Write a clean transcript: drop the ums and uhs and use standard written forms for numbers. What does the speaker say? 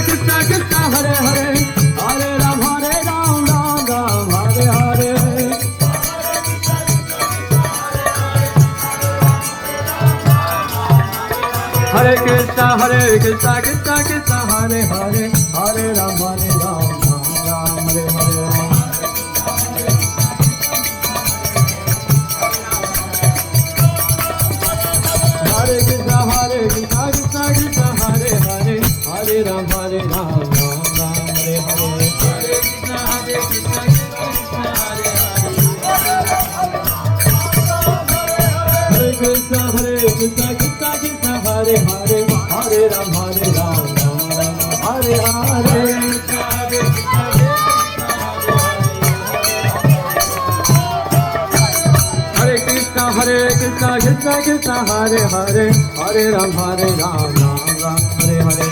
Krishna Krishna Hare Hare Hare Ram Ram Ram Hare Hare Hare Krishna Krishna Krishna Hare Hare Hare Ram Ram Ram Hare Hare Hare Krishna Krishna Krishna Hare Hare Hare Ram Ram Ram Hare Hare Hare Krishna Krishna Krishna Hare Hare Krishna Krishna Krishna Hare Hare Hare Ram Ram Hare Hare Hare Krishna Krishna Krishna Hare Hare Hare Ram Ram Hare Hare